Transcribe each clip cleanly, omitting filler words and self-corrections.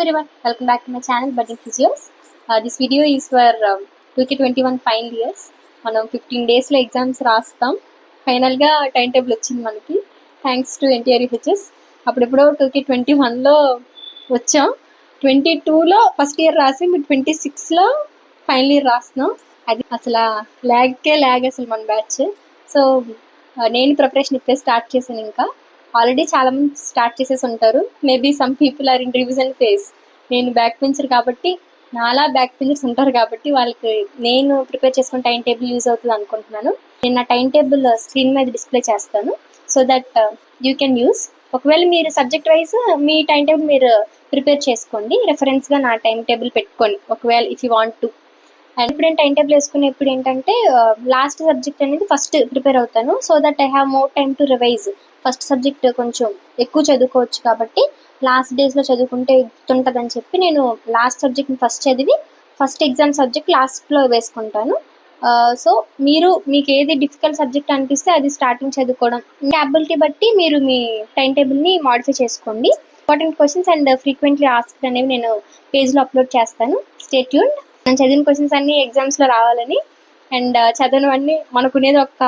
everyone, welcome back to my channel Budding Physios. This video is for 2K21 final years. మనం 15 daysలో exams రాస్తాం. ఫైనల్గా time table వచ్చింది మనకి, thanks to NTR UHS. అప్పుడెప్పుడో 2K21లో వచ్చాం, 22లో ఫస్ట్ ఇయర్ రాసి మీరు 26లో ఫైనల్ ఇయర్ రాస్తున్నాం. అది అసలు ల్యాగ్ అసలు మన బ్యాచ్. సో నేను ప్రిపరేషన్ ఇప్పుడే స్టార్ట్ చేశాను. ఇంకా ఆల్రెడీ చాలా మంది స్టార్ట్ చేసేసి ఉంటారు. Maybe some people are in revision phase. నేను బ్యాక్ బెంచర్ కాబట్టి, నాలా బ్యాక్ బెంచర్స్ ఉంటారు కాబట్టి వాళ్ళకి నేను ప్రిపేర్ చేసుకున్న టైం టేబుల్ యూజ్ అవుతుంది అనుకుంటున్నాను. నేను నా టైం టేబుల్ స్క్రీన్ మీద డిస్ప్లే చేస్తాను, so that you can use. ఒకవేళ మీరు సబ్జెక్ట్ వైజ్ మీ టైం టేబుల్ మీరు ప్రిపేర్ చేసుకోండి, రెఫరెన్స్గా నా టైం టేబుల్ పెట్టుకోండి ఒకవేళ if you want to. And ఇప్పుడు నేను టైం టేబుల్ వేసుకునేప్పుడు ఏంటంటే లాస్ట్ సబ్జెక్ట్ అనేది ఫస్ట్ ప్రిపేర్ అవుతాను, so that I have more time to revise. First subject కొంచెం ఎక్కువ చదువుకోవచ్చు కాబట్టి లాస్ట్ డేస్లో చదువుకుంటే గుర్తుంటుందని చెప్పి నేను లాస్ట్ సబ్జెక్ట్ని ఫస్ట్ చదివి ఫస్ట్ ఎగ్జామ్ సబ్జెక్ట్ లాస్ట్లో వేసుకుంటాను. సో మీకు ఏది డిఫికల్ట్ సబ్జెక్ట్ అనిపిస్తే అది స్టార్టింగ్ చదువుకోవడం, క్యాపబిలిటీ బట్టి మీరు మీ టైం టేబుల్ని మాడిఫై చేసుకోండి. Important questions and frequently asked అనేవి నేను పేజ్లో అప్లోడ్ చేస్తాను. Stay tuned. నేను చదివిన క్వశ్చన్స్ అన్నీ ఎగ్జామ్స్లో రావాలని, అండ్ చదవనివన్నీ మనకునేది ఒక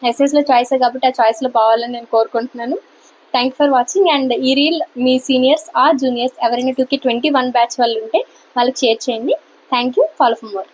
ఎస్ఎస్లో చాయిసే కాబట్టి ఆ చాయిస్లో పోవాలని నేను కోరుకుంటున్నాను. Thank for watching. అండ్ ఈ రీల్ మీ సీనియర్స్ ఆర్ జూనియర్స్ ఎవరైనా 2K21 బ్యాచ్ వాళ్ళు ఉంటే వాళ్ళకి షేర్ చేయండి. Thank you. Follow for more.